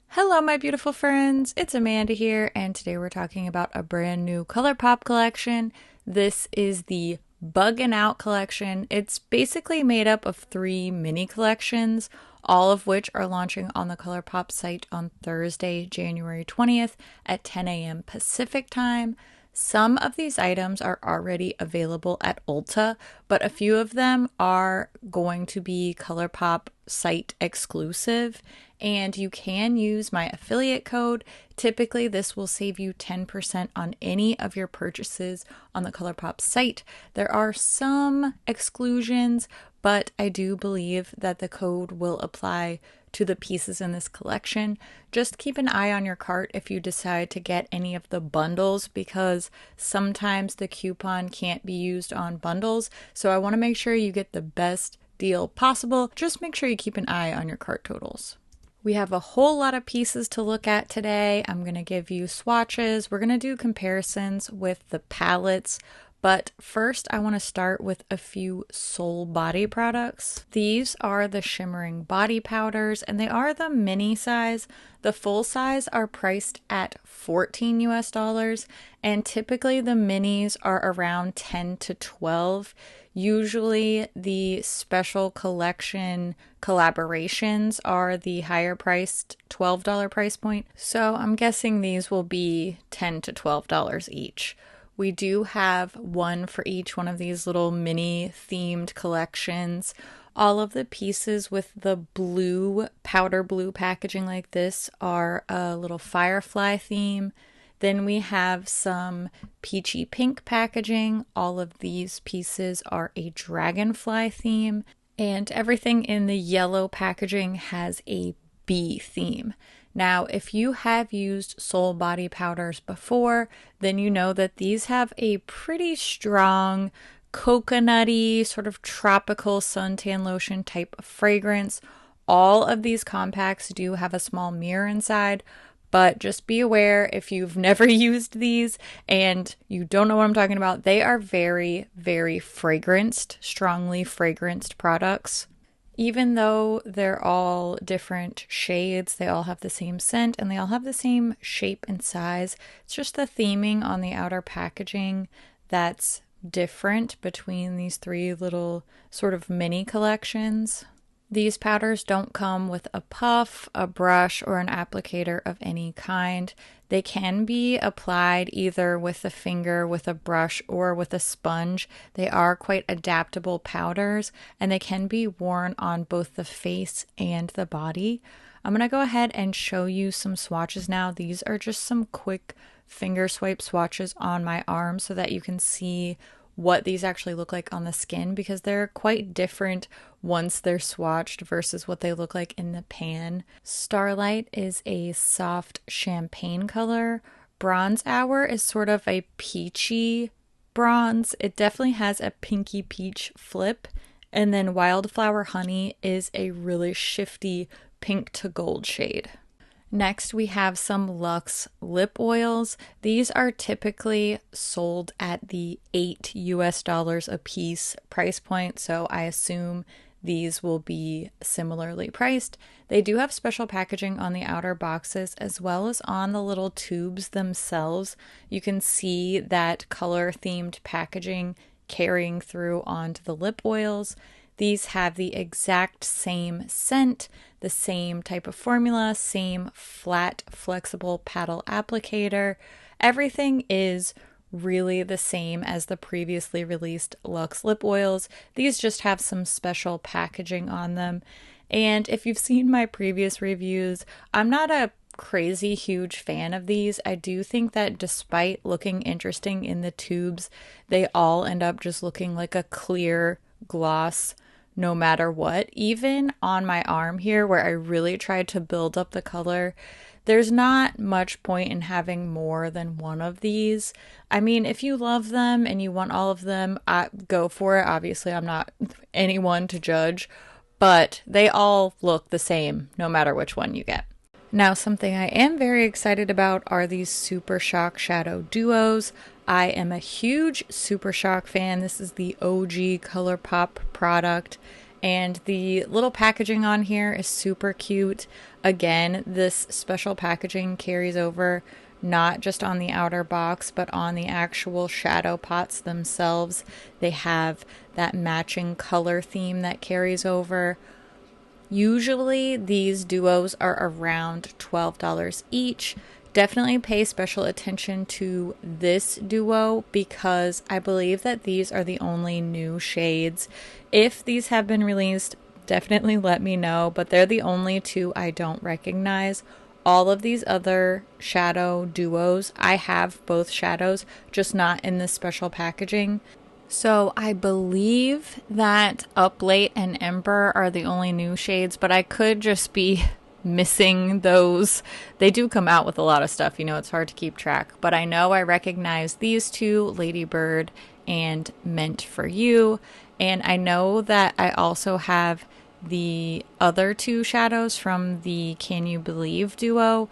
Hello my beautiful friends, it's Amanda here, and today we're talking about a brand new ColourPop collection. This is the Buggin' Out collection. It's basically made up of 3 mini collections, all of which are launching on the ColourPop site on Thursday, January 20th at 10 a.m. Pacific time. Some of these items are already available at Ulta, but a few of them are going to be ColourPop site exclusive, and you can use my affiliate code. Typically, this will save you 10% on any of your purchases on the ColourPop site. There are some exclusions, but I do believe that the code will apply to the pieces in this collection. Just keep an eye on your cart if you decide to get any of the bundles, because sometimes the coupon can't be used on bundles. So I want to make sure you get the best deal possible. Just make sure you keep an eye on your cart totals. We have a whole lot of pieces to look at today. I'm going to give you swatches. We're going to do comparisons with the palettes. But first, I want to start with a few Soul body products. These are the Shimmering body powders, and they are the mini size. The full size are priced at $14 US, and typically the minis are around 10 to 12. Usually the special collection collaborations are the higher priced $12 price point. So I'm guessing these will be $10 to $12 each. We do have one for each one of these little mini themed collections. All of the pieces with the blue, powder blue packaging like this are a little firefly theme. Then we have some peachy pink packaging. All of these pieces are a dragonfly theme. And everything in the yellow packaging has a bee theme. Now, if you have used Soul body powders before, then you know that these have a pretty strong coconutty, sort of tropical suntan lotion type of fragrance. All of these compacts do have a small mirror inside, but just be aware if you've never used these and you don't know what I'm talking about, they are very, very fragranced, strongly fragranced products. Even though they're all different shades, they all have the same scent and they all have the same shape and size. It's just the theming on the outer packaging that's different between these 3 little sort of mini collections. These powders don't come with a puff, a brush, or an applicator of any kind. They can be applied either with a finger, with a brush, or with a sponge. They are quite adaptable powders, and they can be worn on both the face and the body. I'm going to go ahead and show you some swatches now. These are just some quick finger swipe swatches on my arm so that you can see what these actually look like on the skin, because they're quite different once they're swatched versus what they look like in the pan. Starlight is a soft champagne color. Bronze Hour is sort of a peachy bronze. It definitely has a pinky peach flip. And then Wildflower Honey is a really shifty pink to gold shade. Next, we have some Luxe lip oils. These are typically sold at the $8 US a piece price point, so I assume these will be similarly priced. They do have special packaging on the outer boxes as well as on the little tubes themselves. You can see that color-themed packaging carrying through onto the lip oils. These have the exact same scent, the same type of formula, same flat, flexible paddle applicator. Everything is really the same as the previously released Luxe lip oils. These just have some special packaging on them. And if you've seen my previous reviews, I'm not a crazy huge fan of these. I do think that despite looking interesting in the tubes, they all end up just looking like a clear gloss no matter what. Even on my arm here where I really tried to build up the color, there's not much point in having more than one of these. I mean, if you love them and you want all of them, go for it. Obviously, I'm not anyone to judge, but they all look the same no matter which one you get. Now, something I am very excited about are these Super Shock Shadow Duos. I am a huge Super Shock fan. This is the OG ColourPop product, and the little packaging on here is super cute. Again, this special packaging carries over not just on the outer box, but on the actual shadow pots themselves. They have that matching color theme that carries over. Usually these duos are around $12 each. Definitely pay special attention to this duo because I believe that these are the only new shades. If these have been released, definitely let me know, but they're the only two I don't recognize. All of these other shadow duos, I have both shadows, just not in this special packaging. So I believe that Up Late and Ember are the only new shades, but I could just be missing those. They do come out with a lot of stuff, you know, it's hard to keep track. But I know I recognize these two, Ladybird and Meant for You. And I know that I also have the other two shadows from the Can You Believe duo.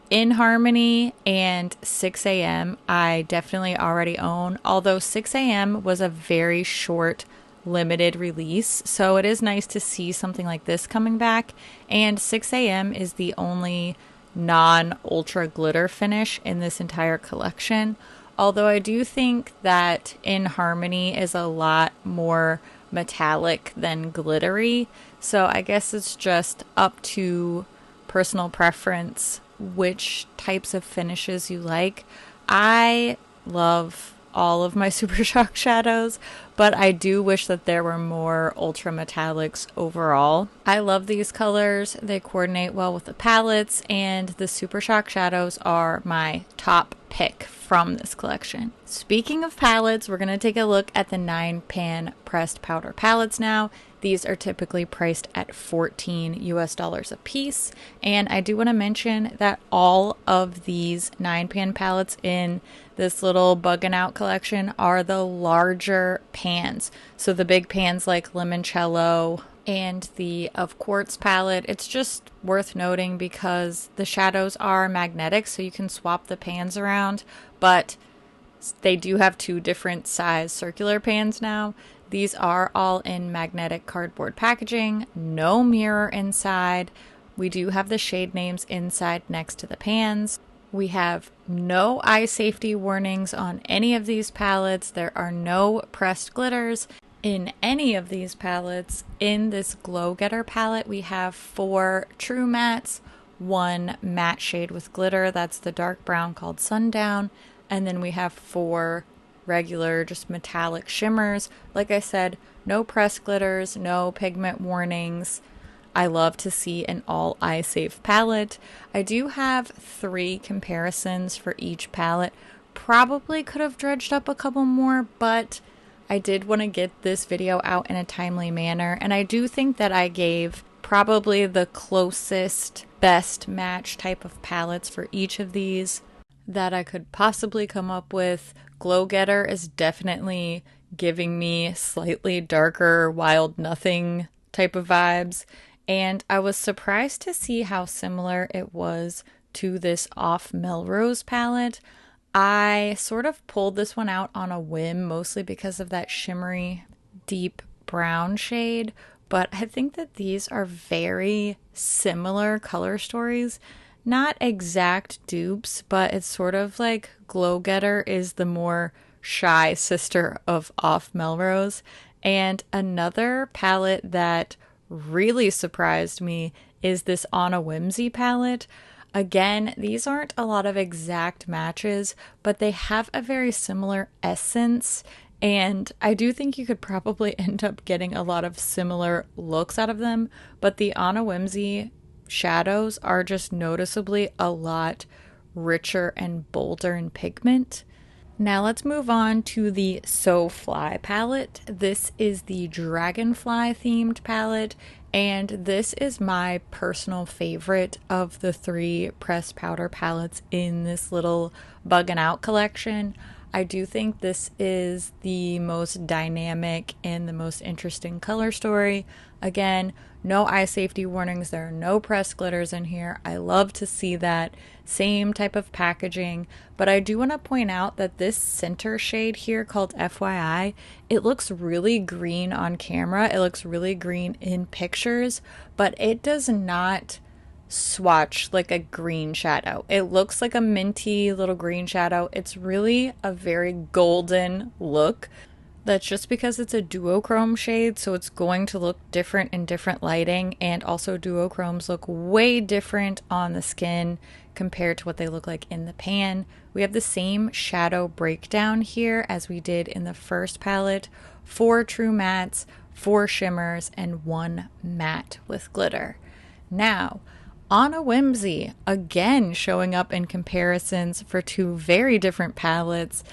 In Harmony and 6 a.m. I definitely already own, although 6 a.m. was a very short limited release, so it is nice to see something like this coming back. And 6 a.m. is the only non-ultra glitter finish in this entire collection, although I do think that In Harmony is a lot more metallic than glittery, so I guess it's just up to personal preference which types of finishes you like. I love all of my Super Shock shadows, but I do wish that there were more ultra metallics overall. I love these colors. They coordinate well with the palettes, and the Super Shock shadows are my top pick from this collection. Speaking of palettes, we're going to take a look at the 9-pan pressed powder palettes now. These are typically priced at $14 US a piece, and I do want to mention that all of these 9-pan palettes in this little Buggin' Out collection are the larger pans. So the big pans like Limoncello and the Of Quartz palette, it's just worth noting because the shadows are magnetic, so you can swap the pans around, but they do have two different size circular pans now. These are all in magnetic cardboard packaging, no mirror inside. We do have the shade names inside next to the pans. We have no eye safety warnings on any of these palettes. There are no pressed glitters in any of these palettes. In this Glow Getter palette, we have 4 true mattes, 1 matte shade with glitter, that's the dark brown called Sundown, and then we have 4 regular just metallic shimmers. Like I said, no pressed glitters, no pigment warnings. I love to see an all eye safe palette. I do have 3 comparisons for each palette. Probably could have dredged up a couple more, but I did want to get this video out in a timely manner, and I do think that I gave probably the closest best match type of palettes for each of these that I could possibly come up with. Glow Getter is definitely giving me slightly darker Wild Nothing type of vibes, and I was surprised to see how similar it was to this Off Melrose palette. I sort of pulled this one out on a whim, mostly because of that shimmery deep brown shade, but I think that these are very similar color stories. Not exact dupes, but it's sort of like Glow Getter is the more shy sister of Off Melrose. And another palette that really surprised me is this On a Whimsy palette. Again, these aren't a lot of exact matches, but they have a very similar essence, and I do think you could probably end up getting a lot of similar looks out of them, but the On a Whimsy shadows are just noticeably a lot richer and bolder in pigment. Now let's move on to the So Fly palette. This is the Dragonfly themed palette, and this is my personal favorite of the 3 pressed powder palettes in this little Buggin' Out collection. I do think this is the most dynamic and the most interesting color story. Again, no eye safety warnings. There are no pressed glitters in here. I love to see that. Same type of packaging. But I do want to point out that this center shade here called FYI, it looks really green on camera. It looks really green in pictures, but it does not swatch like a green shadow. It looks like a minty little green shadow. It's really a very golden look. That's just because it's a duochrome shade, so it's going to look different in different lighting, and also duochromes look way different on the skin compared to what they look like in the pan. We have the same shadow breakdown here as we did in the first palette. 4 true mattes, 4 shimmers, and 1 matte with glitter. Now, on a Whimsy, again showing up in comparisons for 2 very different palettes.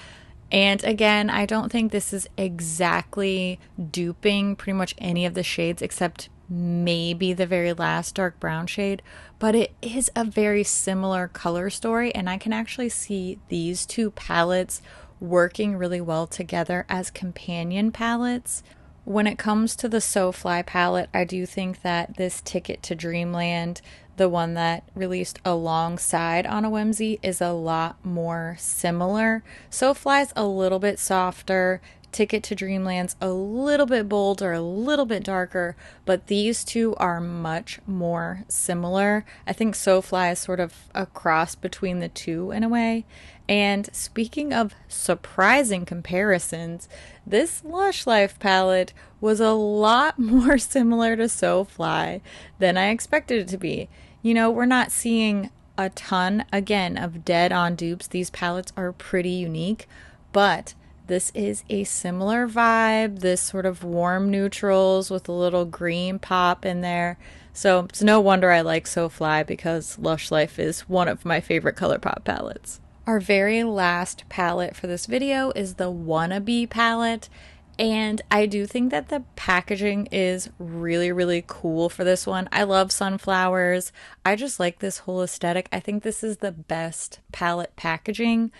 And again, I don't think this is exactly duping pretty much any of the shades except maybe the very last dark brown shade, but it is a very similar color story, and I can actually see these 2 palettes working really well together as companion palettes. When it comes to the So Fly palette, I do think that this Ticket to Dreamland, the one that released alongside On a Whimsy, is a lot more similar. So Fly's a little bit softer. Ticket to Dreamland's a little bit bolder, a little bit darker, but these 2 are much more similar. I think So Fly is sort of a cross between the 2 in a way. And speaking of surprising comparisons, this Lush Life palette was a lot more similar to So Fly than I expected it to be. You know, we're not seeing a ton, again, of dead-on dupes. These palettes are pretty unique, but this is a similar vibe, this sort of warm neutrals with a little green pop in there. So it's no wonder I like So Fly, because Lush Life is one of my favorite ColourPop palettes. Our very last palette for this video is the Wannabe palette. And I do think that the packaging is really, really cool for this one. I love sunflowers. I just like this whole aesthetic. I think this is the best palette packaging,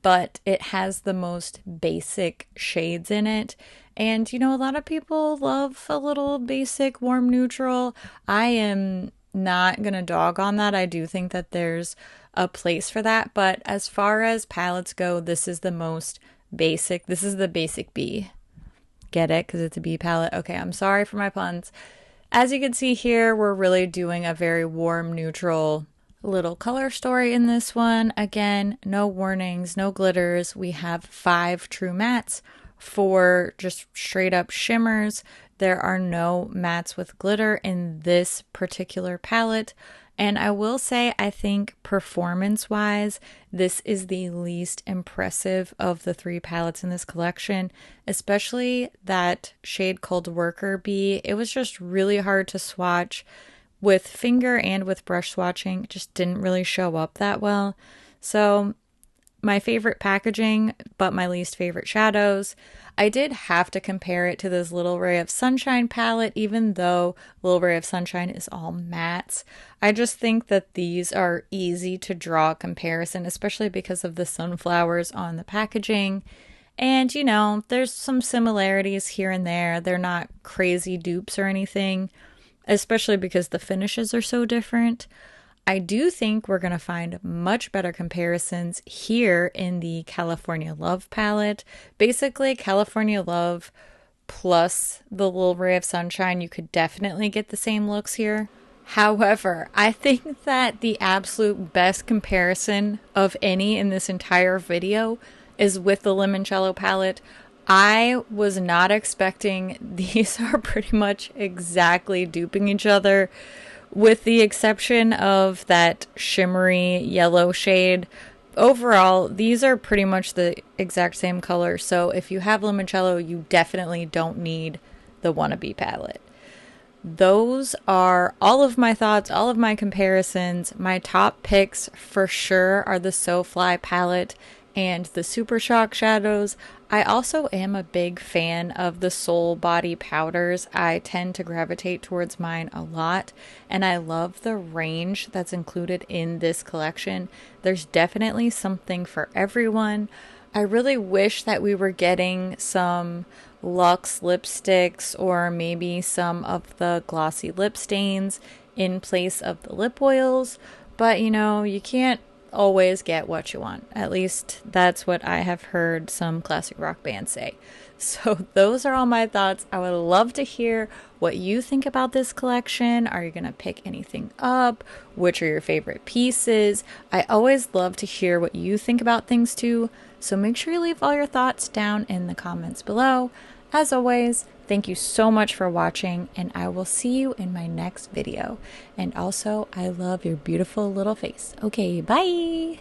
but it has the most basic shades in it. And, you know, a lot of people love a little basic warm neutral. I am not gonna dog on that. I do think that there's a place for that. But as far as palettes go, this is the most basic. This is the basic B. Get it? Because it's a B palette. Okay, I'm sorry for my puns. As you can see here, we're really doing a very warm neutral little color story in this one. Again, no warnings, no glitters. We have 5 true mattes, 4 just straight up shimmers. There are no mattes with glitter in this particular palette. And I will say, I think performance-wise, this is the least impressive of the 3 palettes in this collection, especially that shade called Worker Bee. It was just really hard to swatch with finger and with brush swatching. It just didn't really show up that well. So my favorite packaging, but my least favorite shadows. I did have to compare it to this Little Ray of Sunshine palette, even though Little Ray of Sunshine is all mattes. I just think that these are easy to draw a comparison, especially because of the sunflowers on the packaging. And, you know, there's some similarities here and there. They're not crazy dupes or anything, especially because the finishes are so different. I do think we're going to find much better comparisons here in the California Love palette. Basically, California Love plus the Little Ray of Sunshine, you could definitely get the same looks here. However, I think that the absolute best comparison of any in this entire video is with the Limoncello palette. I was not expecting these are pretty much exactly duping each other, with the exception of that shimmery yellow shade. Overall, these are pretty much the exact same color, so if you have Limoncello, you definitely don't need the Wannabe palette. Those are all of my thoughts, all of my comparisons. My top picks for sure are the So Fly palette and the Super Shock shadows. I also am a big fan of the Soul Body powders. I tend to gravitate towards mine a lot, and I love the range that's included in this collection. There's definitely something for everyone. I really wish that we were getting some Luxe lipsticks or maybe some of the glossy lip stains in place of the lip oils, but you know, you can't always get what you want. At least that's what I have heard some classic rock bands say. So those are all my thoughts. I would love to hear what you think about this collection. Are you going to pick anything up? Which are your favorite pieces? I always love to hear what you think about things too. So make sure you leave all your thoughts down in the comments below. As always, thank you so much for watching, and I will see you in my next video. And also, I love your beautiful little face. Okay, bye!